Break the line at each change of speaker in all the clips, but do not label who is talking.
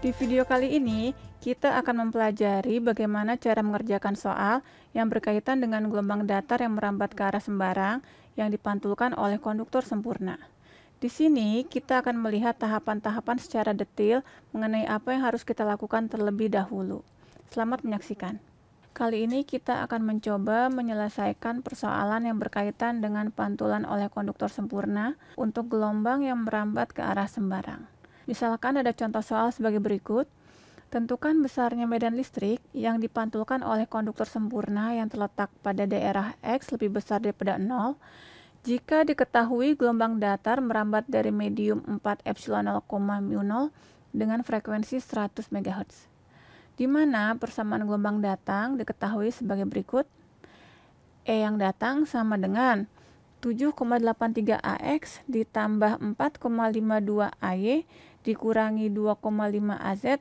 Di video kali ini, kita akan mempelajari bagaimana cara mengerjakan soal yang berkaitan dengan gelombang datar yang merambat ke arah sembarang yang dipantulkan oleh konduktor sempurna. Di sini, kita akan melihat tahapan-tahapan secara detail mengenai apa yang harus kita lakukan terlebih dahulu. Selamat menyaksikan. Kali ini kita akan mencoba menyelesaikan persoalan yang berkaitan dengan pantulan oleh konduktor sempurna untuk gelombang yang merambat ke arah sembarang. Misalkan ada contoh soal sebagai berikut. Tentukan besarnya medan listrik yang dipantulkan oleh konduktor sempurna yang terletak pada daerah X lebih besar daripada 0 jika diketahui gelombang datar merambat dari medium 4 epsilon 0, mu 0 dengan frekuensi 100 MHz. Di mana persamaan gelombang datang diketahui sebagai berikut. E yang datang sama dengan 7,83 AX ditambah 4,52 AY dikurangi 2,5 AZ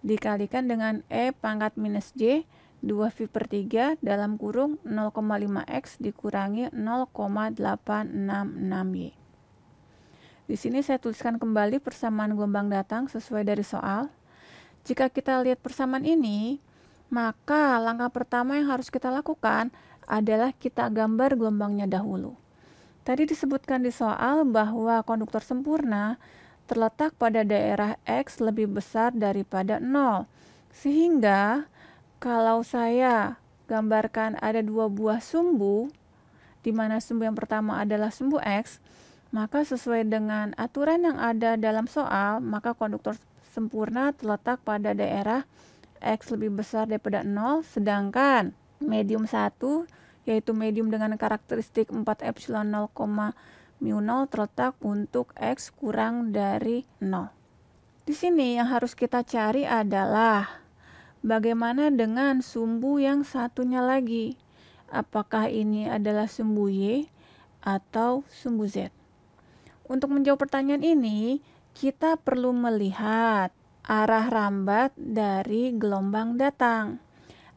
dikalikan dengan E pangkat minus J 2V per 3 dalam kurung 0,5X dikurangi 0,866Y. Di sini saya tuliskan kembali persamaan gelombang datang sesuai dari soal. Jika kita lihat persamaan ini, maka langkah pertama yang harus kita lakukan adalah kita gambar gelombangnya dahulu. Tadi disebutkan di soal bahwa konduktor sempurna terletak pada daerah X lebih besar daripada 0. Sehingga kalau saya gambarkan ada dua buah sumbu, di mana sumbu yang pertama adalah sumbu X, maka sesuai dengan aturan yang ada dalam soal, maka konduktor sempurna terletak pada daerah X lebih besar daripada 0, sedangkan medium 1, yaitu medium dengan karakteristik 4 epsilon 0, mu 0 terletak untuk X kurang dari 0. Di sini yang harus kita cari adalah bagaimana dengan sumbu yang satunya lagi. Apakah ini adalah sumbu Y atau sumbu Z? Untuk menjawab pertanyaan ini, kita perlu melihat arah rambat dari gelombang datang.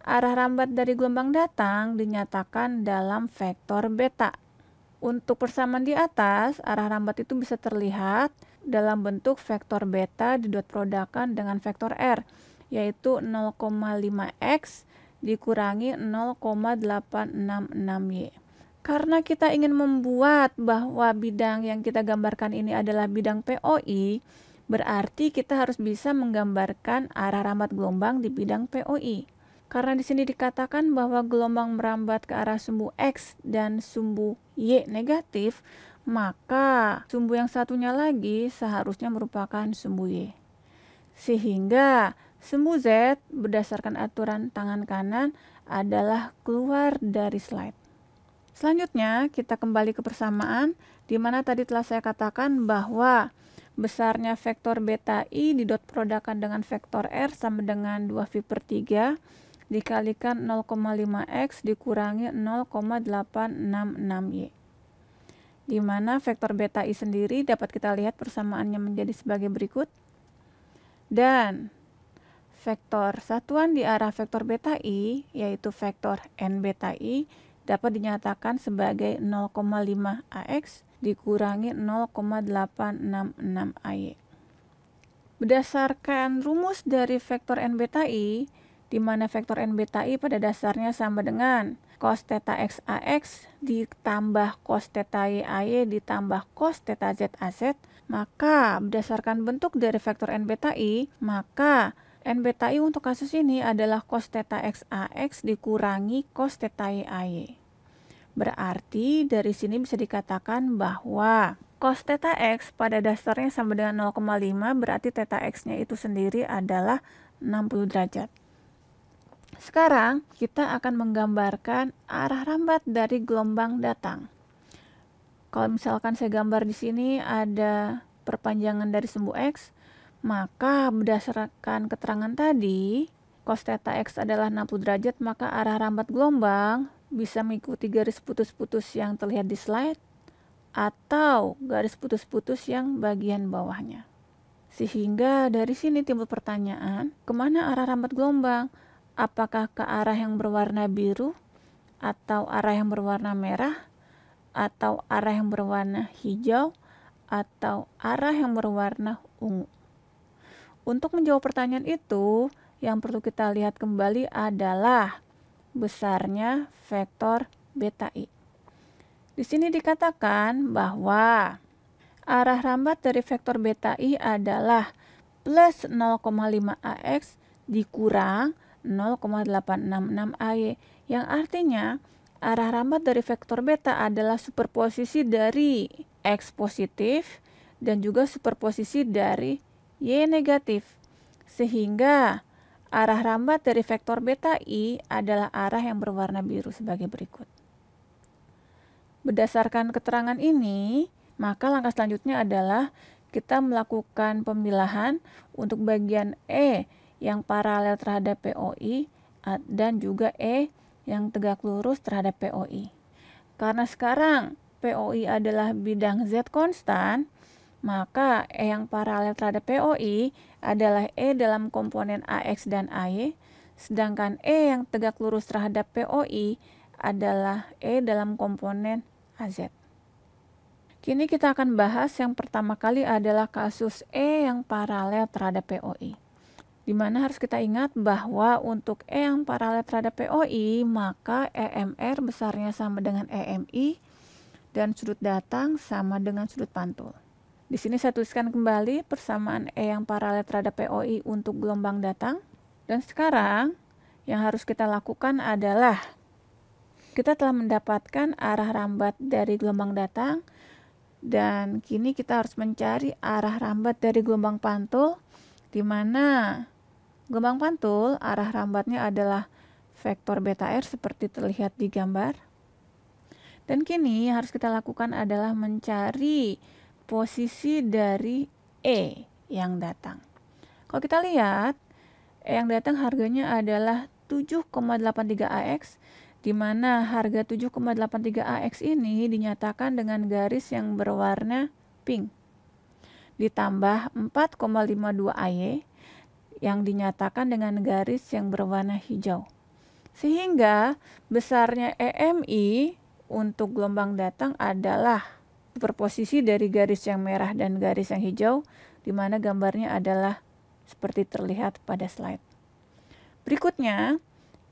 Arah rambat dari gelombang datang dinyatakan dalam vektor beta. Untuk persamaan di atas, arah rambat itu bisa terlihat dalam bentuk vektor beta didot produkkan dengan vektor R, yaitu 0,5X dikurangi 0,866Y. Karena kita ingin membuat bahwa bidang yang kita gambarkan ini adalah bidang POI, berarti kita harus bisa menggambarkan arah rambat gelombang di bidang POI. Karena di sini dikatakan bahwa gelombang merambat ke arah sumbu X dan sumbu Y negatif, maka sumbu yang satunya lagi seharusnya merupakan sumbu Y. Sehingga sumbu Z berdasarkan aturan tangan kanan adalah keluar dari slide. Selanjutnya, kita kembali ke persamaan, di mana tadi telah saya katakan bahwa besarnya vektor beta I didot produkkan dengan vektor R sama dengan 2V per 3 dikalikan 0,5X dikurangi 0,866Y. Di mana vektor beta I sendiri dapat kita lihat persamaannya menjadi sebagai berikut. Dan vektor satuan di arah vektor beta I, yaitu vektor N beta I, dapat dinyatakan sebagai 0,5 AX dikurangi 0,866 AY. Berdasarkan rumus dari vektor N beta I, di mana vektor N beta I pada dasarnya sama dengan cos theta X AX ditambah cos theta Y AY ditambah cos theta Z AZ, maka berdasarkan bentuk dari vektor N beta I, maka N beta I untuk kasus ini adalah cos theta X AX dikurangi cos theta Y AY. Berarti dari sini bisa dikatakan bahwa cos theta X pada dasarnya sama dengan 0,5, berarti theta X-nya itu sendiri adalah 60 derajat. Sekarang kita akan menggambarkan arah rambat dari gelombang datang. Kalau misalkan saya gambar di sini ada perpanjangan dari sumbu X, maka berdasarkan keterangan tadi, cos theta X adalah 60 derajat, maka arah rambat gelombang bisa mengikuti garis putus-putus yang terlihat di slide atau garis putus-putus yang bagian bawahnya. Sehingga dari sini timbul pertanyaan, kemana arah rambat gelombang? Apakah ke arah yang berwarna biru, atau arah yang berwarna merah, atau arah yang berwarna hijau, atau arah yang berwarna ungu? Untuk menjawab pertanyaan itu, yang perlu kita lihat kembali adalah besarnya vektor beta I. Di sini dikatakan bahwa arah rambat dari vektor beta I adalah plus 0,5 AX dikurang 0,866 AY, yang artinya arah rambat dari vektor beta adalah superposisi dari X positif dan juga superposisi dari Y negatif. Sehingga arah rambat dari vektor beta I adalah arah yang berwarna biru sebagai berikut. Berdasarkan keterangan ini, maka langkah selanjutnya adalah kita melakukan pemilahan untuk bagian E yang paralel terhadap POI dan juga E yang tegak lurus terhadap POI. Karena sekarang POI adalah bidang Z konstan, maka E yang paralel terhadap POI adalah E dalam komponen AX dan AY, sedangkan E yang tegak lurus terhadap POI adalah E dalam komponen AZ. Kini kita akan bahas yang pertama kali adalah kasus E yang paralel terhadap POI. Di mana harus kita ingat bahwa untuk E yang paralel terhadap POI, maka EMR besarnya sama dengan EMI dan sudut datang sama dengan sudut pantul. Di sini saya tuliskan kembali persamaan E yang paralel terhadap POI untuk gelombang datang. Dan sekarang yang harus kita lakukan adalah kita telah mendapatkan arah rambat dari gelombang datang, dan kini kita harus mencari arah rambat dari gelombang pantul, di mana gelombang pantul arah rambatnya adalah vektor beta R seperti terlihat di gambar. Dan kini yang harus kita lakukan adalah mencari posisi dari E yang datang. Kalau kita lihat, E yang datang harganya adalah 7,83 AX, di mana harga 7,83 AX ini dinyatakan dengan garis yang berwarna pink, ditambah 4,52 AY yang dinyatakan dengan garis yang berwarna hijau. Sehingga besarnya EMI untuk gelombang datang adalah superposisi dari garis yang merah dan garis yang hijau, di mana gambarnya adalah seperti terlihat pada slide. Berikutnya,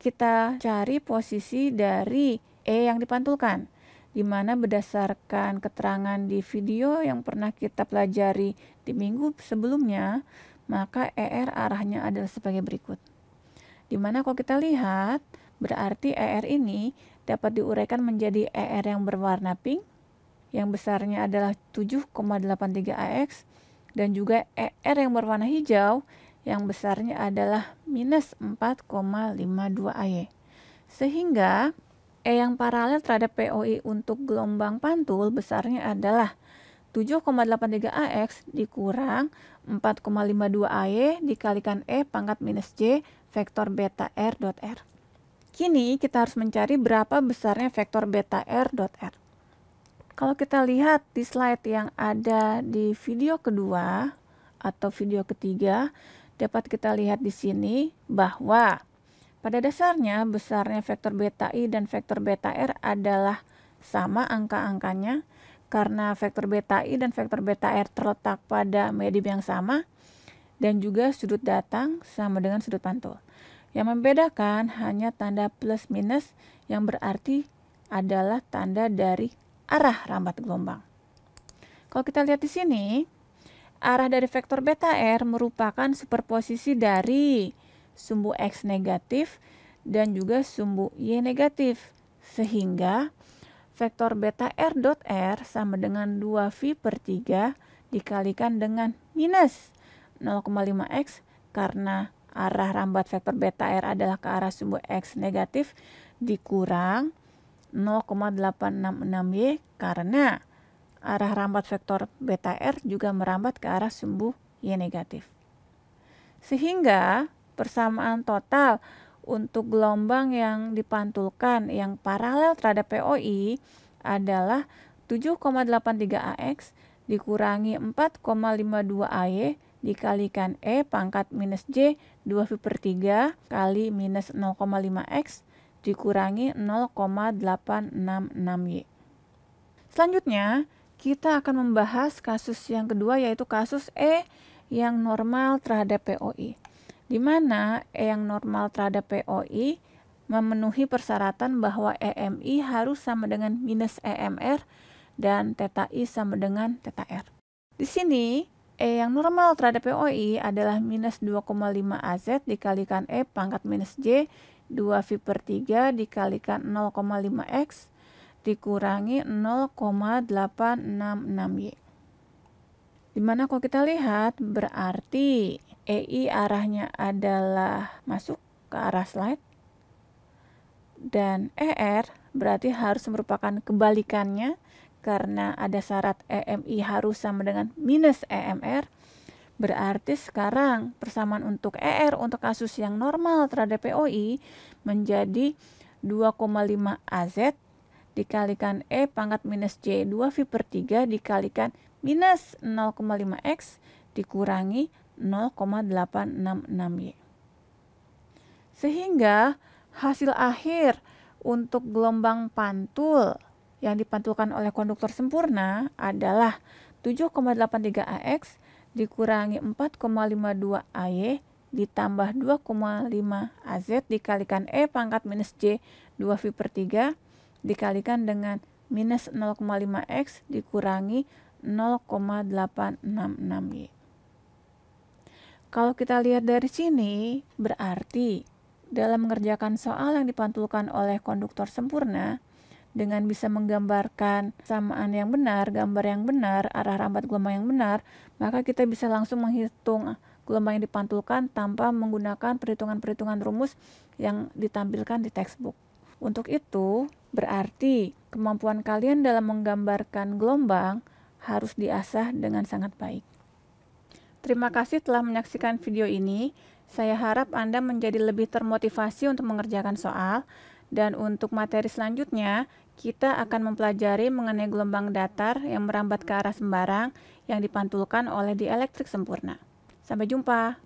kita cari posisi dari E yang dipantulkan, di mana berdasarkan keterangan di video yang pernah kita pelajari di minggu sebelumnya, maka ER arahnya adalah sebagai berikut. Di mana kalau kita lihat, berarti ER ini dapat diuraikan menjadi ER yang berwarna pink, yang besarnya adalah 7,83 AX, dan juga ER yang berwarna hijau, yang besarnya adalah minus 4,52 AY. Sehingga E yang paralel terhadap POI untuk gelombang pantul besarnya adalah 7,83 AX dikurang 4,52 AY dikalikan E pangkat minus J vektor beta R dot R. Kini kita harus mencari berapa besarnya vektor beta R dot R. Kalau kita lihat di slide yang ada di video kedua atau video ketiga, dapat kita lihat di sini bahwa pada dasarnya besarnya vektor beta I dan vektor beta R adalah sama angka-angkanya, karena vektor beta I dan vektor beta R terletak pada medium yang sama, dan juga sudut datang sama dengan sudut pantul. Yang membedakan hanya tanda plus minus, yang berarti adalah tanda dari arah rambat gelombang. Kalau kita lihat di sini, arah dari vektor beta R merupakan superposisi dari sumbu X negatif dan juga sumbu Y negatif, sehingga vektor beta R dot R sama dengan 2V per 3 dikalikan dengan minus 0,5X, karena arah rambat vektor beta R adalah ke arah sumbu X negatif, dikurang 0,866Y, karena arah rambat vektor beta R juga merambat ke arah sumbu Y negatif. Sehingga persamaan total untuk gelombang yang dipantulkan yang paralel terhadap POI adalah 7,83 AX dikurangi 4,52 AY dikalikan E pangkat minus J 2V per 3 kali minus 0,5X dikurangi 0,866Y. Selanjutnya, kita akan membahas kasus yang kedua, yaitu kasus E yang normal terhadap POI, di mana E yang normal terhadap POI memenuhi persyaratan bahwa EMI harus sama dengan minus EMR dan theta I sama dengan theta R. Di sini, E yang normal terhadap POI adalah minus 2,5 AZ dikalikan E pangkat minus J 2V/3 dikalikan 0,5X dikurangi 0,866Y. Dimana kalau kita lihat berarti EI arahnya adalah masuk ke arah slide dan ER berarti harus merupakan kebalikannya karena ada syarat EMI harus sama dengan minus EMR. Berarti sekarang persamaan untuk ER untuk kasus yang normal terhadap POI menjadi 2,5 AZ dikalikan E pangkat minus J 2V/3 dikalikan minus 0,5X dikurangi 0,866Y. Sehingga hasil akhir untuk gelombang pantul yang dipantulkan oleh konduktor sempurna adalah 7,83 AX dikurangi 4,52 AY ditambah 2,5 AZ dikalikan E pangkat minus J 2V/3 dikalikan dengan minus 0,5X dikurangi 0,866Y. Kalau kita lihat dari sini, berarti dalam mengerjakan soal yang dipantulkan oleh konduktor sempurna, dengan bisa menggambarkan samaan yang benar, gambar yang benar, arah rambat gelombang yang benar, maka kita bisa langsung menghitung gelombang yang dipantulkan tanpa menggunakan perhitungan-perhitungan rumus yang ditampilkan di textbook. Untuk itu, berarti kemampuan kalian dalam menggambarkan gelombang harus diasah dengan sangat baik. Terima kasih telah menyaksikan video ini. Saya harap Anda menjadi lebih termotivasi untuk mengerjakan soal. Dan untuk materi selanjutnya, kita akan mempelajari mengenai gelombang datar yang merambat ke arah sembarang yang dipantulkan oleh dieelektrik sempurna. Sampai jumpa.